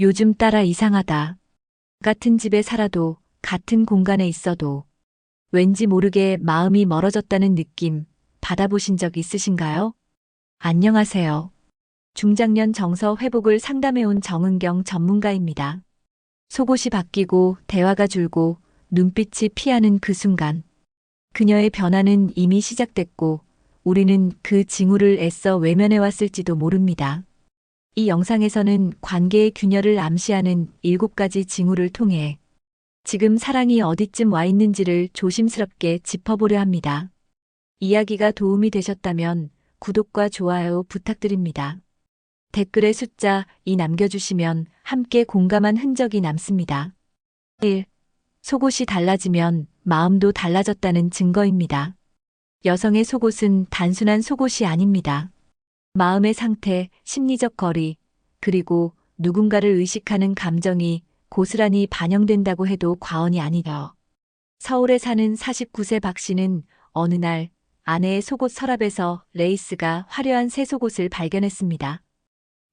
요즘 따라 이상하다. 같은 집에 살아도 같은 공간에 있어도 왠지 모르게 마음이 멀어졌다는 느낌 받아보신 적 있으신가요? 안녕하세요. 중장년 정서 회복을 상담해온 정은경 전문가입니다. 속옷이 바뀌고 대화가 줄고 눈빛이 피하는 그 순간. 그녀의 변화는 이미 시작됐고 우리는 그 징후를 애써 외면해왔을지도 모릅니다. 이 영상에서는 관계의 균열을 암시하는 7가지 징후를 통해 지금 사랑이 어디쯤 와 있는지를 조심스럽게 짚어보려 합니다. 이야기가 도움이 되셨다면 구독과 좋아요 부탁드립니다. 댓글에 숫자 2 남겨주시면 함께 공감한 흔적이 남습니다. 1. 속옷이 달라지면 마음도 달라졌다는 증거입니다. 여성의 속옷은 단순한 속옷이 아닙니다. 마음의 상태, 심리적 거리, 그리고 누군가를 의식하는 감정이 고스란히 반영된다고 해도 과언이 아니죠. 서울에 사는 49세 박 씨는 어느 날 아내의 속옷 서랍에서 레이스가 화려한 새 속옷을 발견했습니다.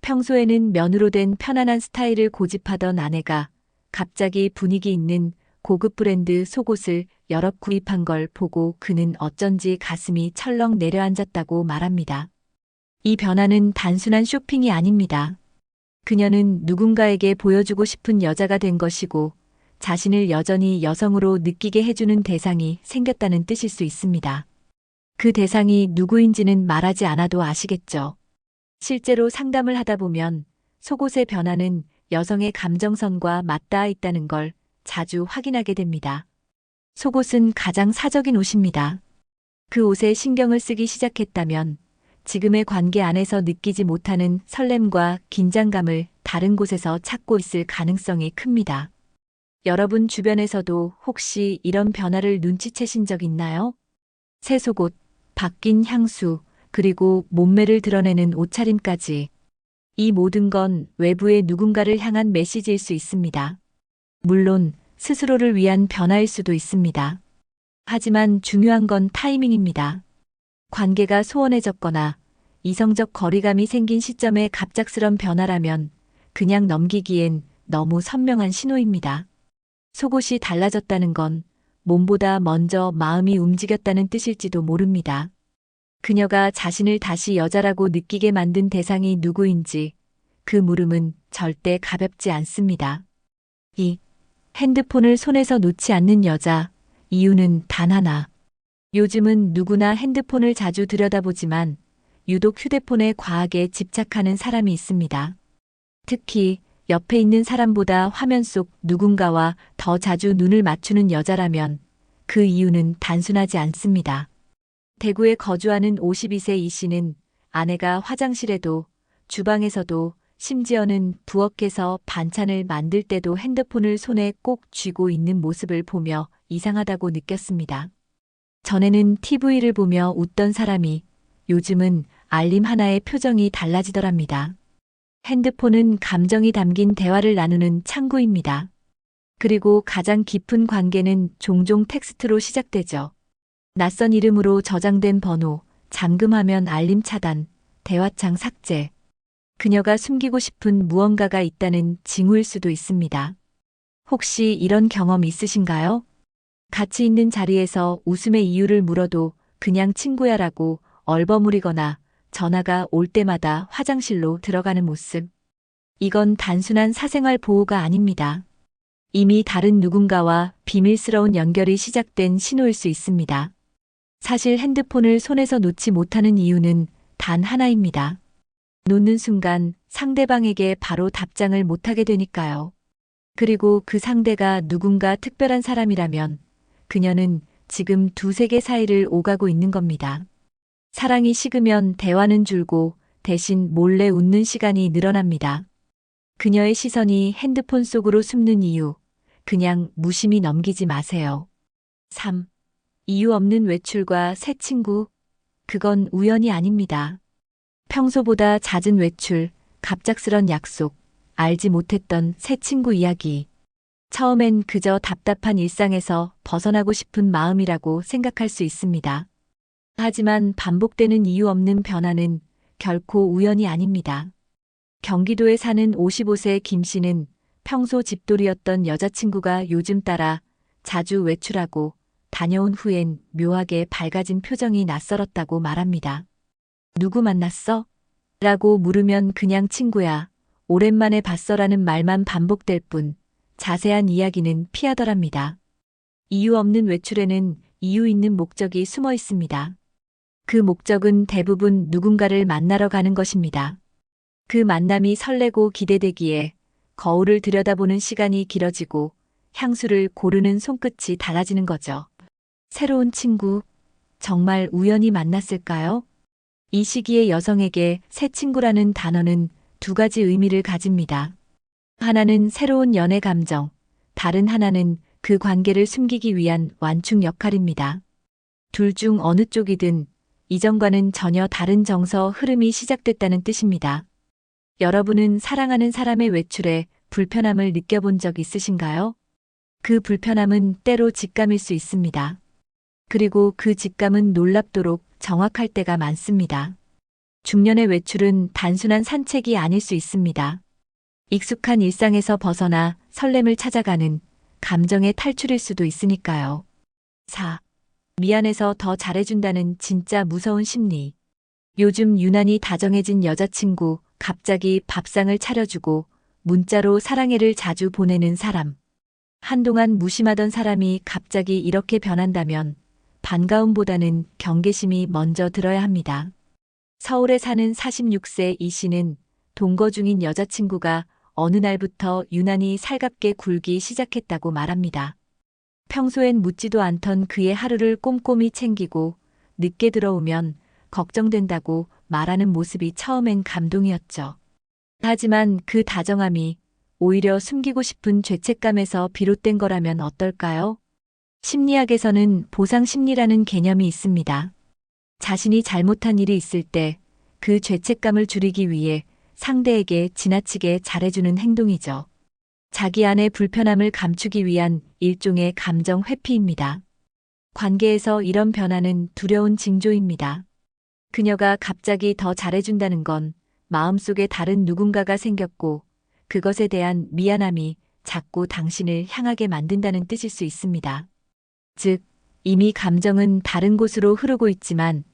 평소에는 면으로 된 편안한 스타일을 고집하던 아내가 갑자기 분위기 있는 고급 브랜드 속옷을 여러 구입한 걸 보고 그는 어쩐지 가슴이 철렁 내려앉았다고 말합니다. 이 변화는 단순한 쇼핑이 아닙니다. 그녀는 누군가에게 보여주고 싶은 여자가 된 것이고 자신을 여전히 여성으로 느끼게 해주는 대상이 생겼다는 뜻일 수 있습니다. 그 대상이 누구인지는 말하지 않아도 아시겠죠. 실제로 상담을 하다 보면 속옷의 변화는 여성의 감정선과 맞닿아 있다는 걸 자주 확인하게 됩니다. 속옷은 가장 사적인 옷입니다. 그 옷에 신경을 쓰기 시작했다면 지금의 관계 안에서 느끼지 못하는 설렘과 긴장감을 다른 곳에서 찾고 있을 가능성이 큽니다. 여러분 주변에서도 혹시 이런 변화를 눈치채신 적 있나요? 새 속옷, 바뀐 향수, 그리고 몸매를 드러내는 옷차림까지. 이 모든 건 외부의 누군가를 향한 메시지일 수 있습니다. 물론 스스로를 위한 변화일 수도 있습니다. 하지만 중요한 건 타이밍입니다. 관계가 소원해졌거나 이성적 거리감이 생긴 시점에 갑작스런 변화라면 그냥 넘기기엔 너무 선명한 신호입니다. 속옷이 달라졌다는 건 몸보다 먼저 마음이 움직였다는 뜻일지도 모릅니다. 그녀가 자신을 다시 여자라고 느끼게 만든 대상이 누구인지 그 물음은 절대 가볍지 않습니다. 2. 핸드폰을 손에서 놓지 않는 여자. 이유는 단 하나. 요즘은 누구나 핸드폰을 자주 들여다보지만 유독 휴대폰에 과하게 집착하는 사람이 있습니다. 특히 옆에 있는 사람보다 화면 속 누군가와 더 자주 눈을 맞추는 여자라면 그 이유는 단순하지 않습니다. 대구에 거주하는 52세 이 씨는 아내가 화장실에도 주방에서도 심지어는 부엌에서 반찬을 만들 때도 핸드폰을 손에 꼭 쥐고 있는 모습을 보며 이상하다고 느꼈습니다. 전에는 TV를 보며 웃던 사람이 요즘은 알림 하나에 표정이 달라지더랍니다. 핸드폰은 감정이 담긴 대화를 나누는 창구입니다. 그리고 가장 깊은 관계는 종종 텍스트로 시작되죠. 낯선 이름으로 저장된 번호, 잠금화면 알림 차단, 대화창 삭제. 그녀가 숨기고 싶은 무언가가 있다는 징후일 수도 있습니다. 혹시 이런 경험 있으신가요? 같이 있는 자리에서 웃음의 이유를 물어도 그냥 친구야라고 얼버무리거나 전화가 올 때마다 화장실로 들어가는 모습. 이건 단순한 사생활 보호가 아닙니다. 이미 다른 누군가와 비밀스러운 연결이 시작된 신호일 수 있습니다. 사실 핸드폰을 손에서 놓지 못하는 이유는 단 하나입니다. 놓는 순간 상대방에게 바로 답장을 못하게 되니까요. 그리고 그 상대가 누군가 특별한 사람이라면 그녀는 지금 두 세계 사이를 오가고 있는 겁니다. 사랑이 식으면 대화는 줄고 대신 몰래 웃는 시간이 늘어납니다. 그녀의 시선이 핸드폰 속으로 숨는 이유, 그냥 무심히 넘기지 마세요. 3. 이유 없는 외출과 새 친구, 그건 우연이 아닙니다. 평소보다 잦은 외출, 갑작스런 약속, 알지 못했던 새 친구 이야기. 처음엔 그저 답답한 일상에서 벗어나고 싶은 마음이라고 생각할 수 있습니다. 하지만 반복되는 이유 없는 변화는 결코 우연이 아닙니다. 경기도에 사는 55세 김 씨는 평소 집돌이였던 여자친구가 요즘 따라 자주 외출하고 다녀온 후엔 묘하게 밝아진 표정이 낯설었다고 말합니다. 누구 만났어? 라고 물으면 그냥 친구야. 오랜만에 봤어라는 말만 반복될 뿐 자세한 이야기는 피하더랍니다. 이유 없는 외출에는 이유 있는 목적이 숨어 있습니다. 그 목적은 대부분 누군가를 만나러 가는 것입니다. 그 만남이 설레고 기대되기에 거울을 들여다보는 시간이 길어지고 향수를 고르는 손끝이 달라지는 거죠. 새로운 친구, 정말 우연히 만났을까요? 이 시기의 여성에게 새 친구라는 단어는 두 가지 의미를 가집니다. 하나는 새로운 연애 감정, 다른 하나는 그 관계를 숨기기 위한 완충 역할입니다. 둘 중 어느 쪽이든 이전과는 전혀 다른 정서 흐름이 시작됐다는 뜻입니다. 여러분은 사랑하는 사람의 외출에 불편함을 느껴본 적 있으신가요? 그 불편함은 때로 직감일 수 있습니다. 그리고 그 직감은 놀랍도록 정확할 때가 많습니다. 중년의 외출은 단순한 산책이 아닐 수 있습니다. 익숙한 일상에서 벗어나 설렘을 찾아가는 감정의 탈출일 수도 있으니까요. 4. 미안해서 더 잘해준다는 진짜 무서운 심리. 요즘 유난히 다정해진 여자친구, 갑자기 밥상을 차려주고 문자로 사랑해를 자주 보내는 사람. 한동안 무심하던 사람이 갑자기 이렇게 변한다면 반가움보다는 경계심이 먼저 들어야 합니다. 서울에 사는 46세 이 씨는 동거 중인 여자친구가 어느 날부터 유난히 살갑게 굴기 시작했다고 말합니다. 평소엔 묻지도 않던 그의 하루를 꼼꼼히 챙기고 늦게 들어오면 걱정된다고 말하는 모습이 처음엔 감동이었죠. 하지만 그 다정함이 오히려 숨기고 싶은 죄책감에서 비롯된 거라면 어떨까요? 심리학에서는 보상 심리라는 개념이 있습니다. 자신이 잘못한 일이 있을 때 그 죄책감을 줄이기 위해 상대에게 지나치게 잘해주는 행동이죠. 자기 안의 불편함을 감추기 위한 일종의 감정 회피입니다. 관계에서 이런 변화는 두려운 징조입니다. 그녀가 갑자기 더 잘해준다는 건 마음속에 다른 누군가가 생겼고 그것에 대한 미안함이 자꾸 당신을 향하게 만든다는 뜻일 수 있습니다. 즉, 이미 감정은 다른 곳으로 흐르고 있지만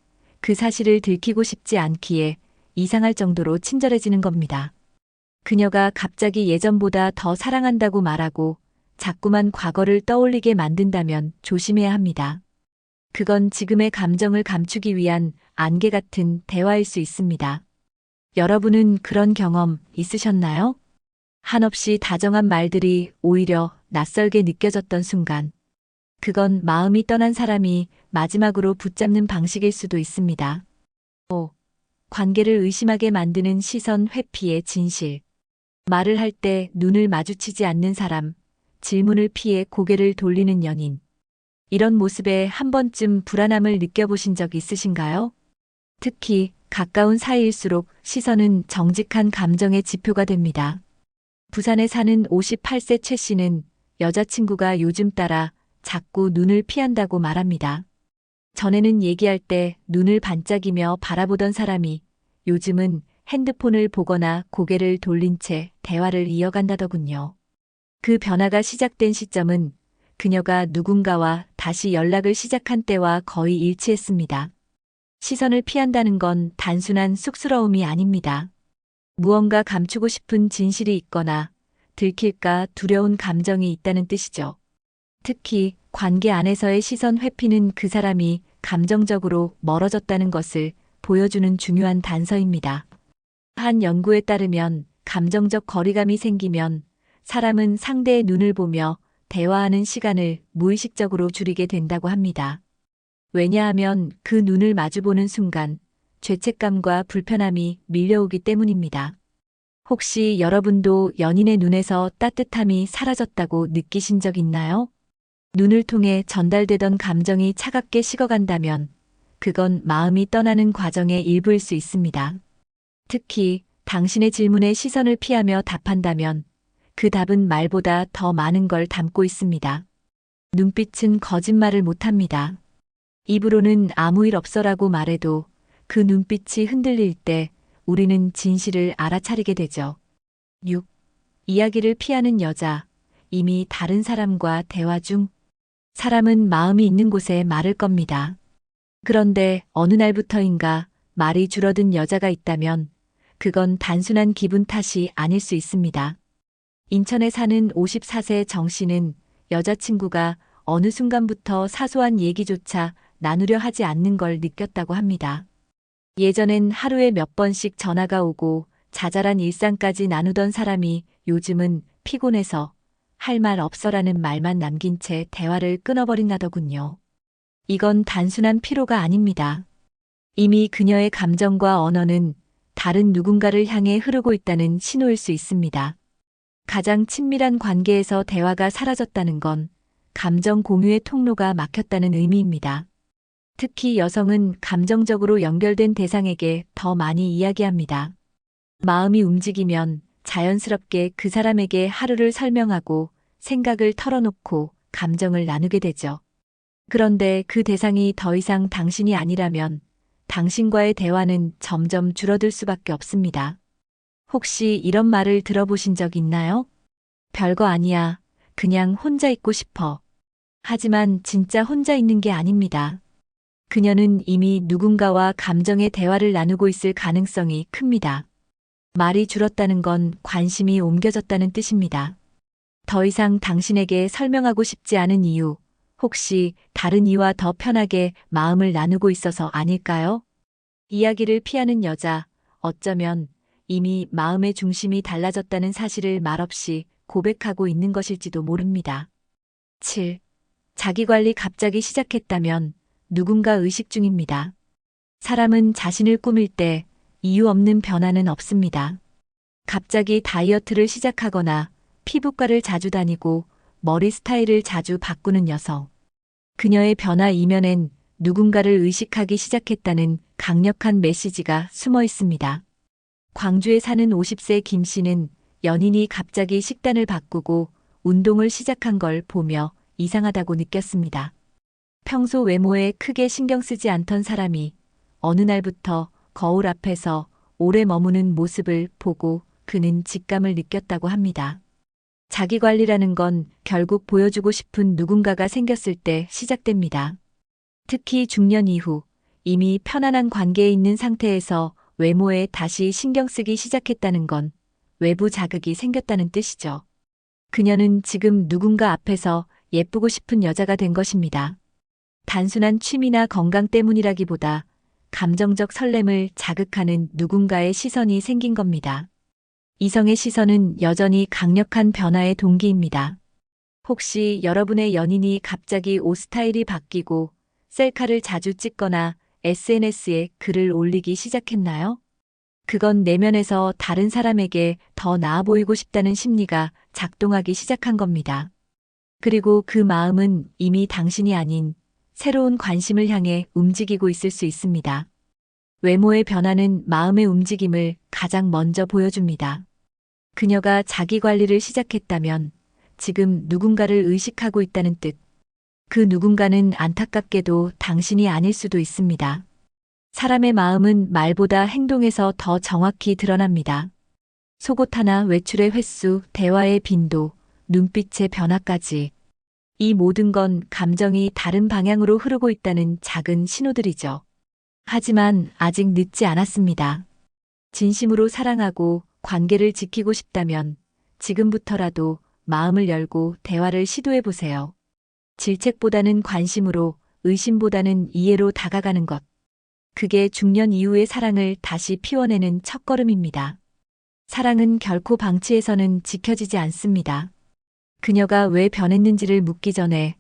그 사실을 들키고 싶지 않기에 이상할 정도로 친절해지는 겁니다. 그녀가 갑자기 예전보다 더 사랑한다고 말하고 자꾸만 과거를 떠올리게 만든다면 조심해야 합니다. 그건 지금의 감정을 감추기 위한 안개 같은 대화일 수 있습니다. 여러분은 그런 경험 있으셨나요? 한없이 다정한 말들이 오히려 낯설게 느껴졌던 순간. 그건 마음이 떠난 사람이 마지막으로 붙잡는 방식일 수도 있습니다. 5. 관계를 의심하게 만드는 시선 회피의 진실. 말을 할 때 눈을 마주치지 않는 사람, 질문을 피해 고개를 돌리는 연인. 이런 모습에 한 번쯤 불안함을 느껴보신 적 있으신가요? 특히 가까운 사이일수록 시선은 정직한 감정의 지표가 됩니다. 부산에 사는 58세 최 씨는 여자친구가 요즘 따라 자꾸 눈을 피한다고 말합니다. 전에는 얘기할 때 눈을 반짝이며 바라보던 사람이 요즘은 핸드폰을 보거나 고개를 돌린 채 대화를 이어간다더군요. 그 변화가 시작된 시점은 그녀가 누군가와 다시 연락을 시작한 때와 거의 일치했습니다. 시선을 피한다는 건 단순한 쑥스러움이 아닙니다. 무언가 감추고 싶은 진실이 있거나 들킬까 두려운 감정이 있다는 뜻이죠. 특히 관계 안에서의 시선 회피는 그 사람이 감정적으로 멀어졌다는 것을 보여주는 중요한 단서입니다. 한 연구에 따르면 감정적 거리감이 생기면 사람은 상대의 눈을 보며 대화하는 시간을 무의식적으로 줄이게 된다고 합니다. 왜냐하면 그 눈을 마주보는 순간 죄책감과 불편함이 밀려오기 때문입니다. 혹시 여러분도 연인의 눈에서 따뜻함이 사라졌다고 느끼신 적 있나요? 눈을 통해 전달되던 감정이 차갑게 식어간다면 그건 마음이 떠나는 과정의 일부일 수 있습니다. 특히 당신의 질문에 시선을 피하며 답한다면 그 답은 말보다 더 많은 걸 담고 있습니다. 눈빛은 거짓말을 못합니다. 입으로는 아무 일 없어라고 말해도 그 눈빛이 흔들릴 때 우리는 진실을 알아차리게 되죠. 6. 이야기를 피하는 여자. 이미 다른 사람과 대화 중. 사람은 마음이 있는 곳에 말을 겁니다. 그런데 어느 날부터인가 말이 줄어든 여자가 있다면 그건 단순한 기분 탓이 아닐 수 있습니다. 인천에 사는 54세 정 씨는 여자친구가 어느 순간부터 사소한 얘기조차 나누려 하지 않는 걸 느꼈다고 합니다. 예전엔 하루에 몇 번씩 전화가 오고 자잘한 일상까지 나누던 사람이 요즘은 피곤해서 할 말 없어라는 말만 남긴 채 대화를 끊어버린다더군요. 이건 단순한 피로가 아닙니다. 이미 그녀의 감정과 언어는 다른 누군가를 향해 흐르고 있다는 신호일 수 있습니다. 가장 친밀한 관계에서 대화가 사라졌다는 건 감정 공유의 통로가 막혔다는 의미입니다. 특히 여성은 감정적으로 연결된 대상에게 더 많이 이야기합니다. 마음이 움직이면 자연스럽게 그 사람에게 하루를 설명하고 생각을 털어놓고 감정을 나누게 되죠. 그런데 그 대상이 더 이상 당신이 아니라면 당신과의 대화는 점점 줄어들 수밖에 없습니다. 혹시 이런 말을 들어보신 적 있나요? 별거 아니야. 그냥 혼자 있고 싶어. 하지만 진짜 혼자 있는 게 아닙니다. 그녀는 이미 누군가와 감정의 대화를 나누고 있을 가능성이 큽니다. 말이 줄었다는 건 관심이 옮겨졌다는 뜻입니다. 더 이상 당신에게 설명하고 싶지 않은 이유, 혹시 다른 이와 더 편하게 마음을 나누고 있어서 아닐까요? 이야기를 피하는 여자, 어쩌면 이미 마음의 중심이 달라졌다는 사실을 말없이 고백하고 있는 것일지도 모릅니다. 7. 자기관리 갑자기 시작했다면 누군가 의식 중입니다. 사람은 자신을 꾸밀 때 이유 없는 변화는 없습니다. 갑자기 다이어트를 시작하거나 피부과를 자주 다니고 머리 스타일을 자주 바꾸는 여성. 그녀의 변화 이면엔 누군가를 의식하기 시작했다는 강력한 메시지가 숨어 있습니다. 광주에 사는 50세 김 씨는 연인이 갑자기 식단을 바꾸고 운동을 시작한 걸 보며 이상하다고 느꼈습니다. 평소 외모에 크게 신경 쓰지 않던 사람이 어느 날부터 거울 앞에서 오래 머무는 모습을 보고 그는 직감을 느꼈다고 합니다. 자기관리라는 건 결국 보여주고 싶은 누군가가 생겼을 때 시작됩니다. 특히 중년 이후 이미 편안한 관계에 있는 상태에서 외모에 다시 신경 쓰기 시작했다는 건 외부 자극이 생겼다는 뜻이죠. 그녀는 지금 누군가 앞에서 예쁘고 싶은 여자가 된 것입니다. 단순한 취미나 건강 때문이라기보다 감정적 설렘을 자극하는 누군가의 시선이 생긴 겁니다. 이성의 시선은 여전히 강력한 변화의 동기입니다. 혹시 여러분의 연인이 갑자기 옷 스타일이 바뀌고 셀카를 자주 찍거나 SNS에 글을 올리기 시작했나요? 그건 내면에서 다른 사람에게 더 나아 보이고 싶다는 심리가 작동하기 시작한 겁니다. 그리고 그 마음은 이미 당신이 아닌 새로운 관심을 향해 움직이고 있을 수 있습니다. 외모의 변화는 마음의 움직임을 가장 먼저 보여줍니다. 그녀가 자기 관리를 시작했다면 지금 누군가를 의식하고 있다는 뜻. 그 누군가는 안타깝게도 당신이 아닐 수도 있습니다. 사람의 마음은 말보다 행동에서 더 정확히 드러납니다. 속옷 하나 외출의 횟수, 대화의 빈도, 눈빛의 변화까지. 이 모든 건 감정이 다른 방향으로 흐르고 있다는 작은 신호들이죠. 하지만 아직 늦지 않았습니다. 진심으로 사랑하고 관계를 지키고 싶다면 지금부터라도 마음을 열고 대화를 시도해 보세요. 질책보다는 관심으로, 의심보다는 이해로 다가가는 것. 그게 중년 이후의 사랑을 다시 피워내는 첫걸음입니다. 사랑은 결코 방치해서는 지켜지지 않습니다. 그녀가 왜 변했는지를 묻기 전에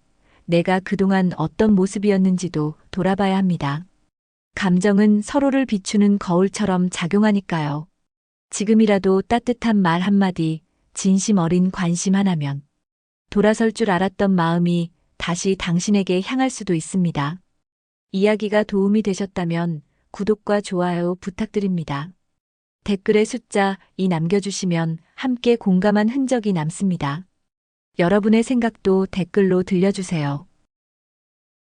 내가 그동안 어떤 모습이었는지도 돌아봐야 합니다. 감정은 서로를 비추는 거울처럼 작용하니까요. 지금이라도 따뜻한 말 한마디, 진심 어린 관심 하나면 돌아설 줄 알았던 마음이 다시 당신에게 향할 수도 있습니다. 이야기가 도움이 되셨다면 구독과 좋아요 부탁드립니다. 댓글에 숫자 2 남겨주시면 함께 공감한 흔적이 남습니다. 여러분의 생각도 댓글로 들려주세요.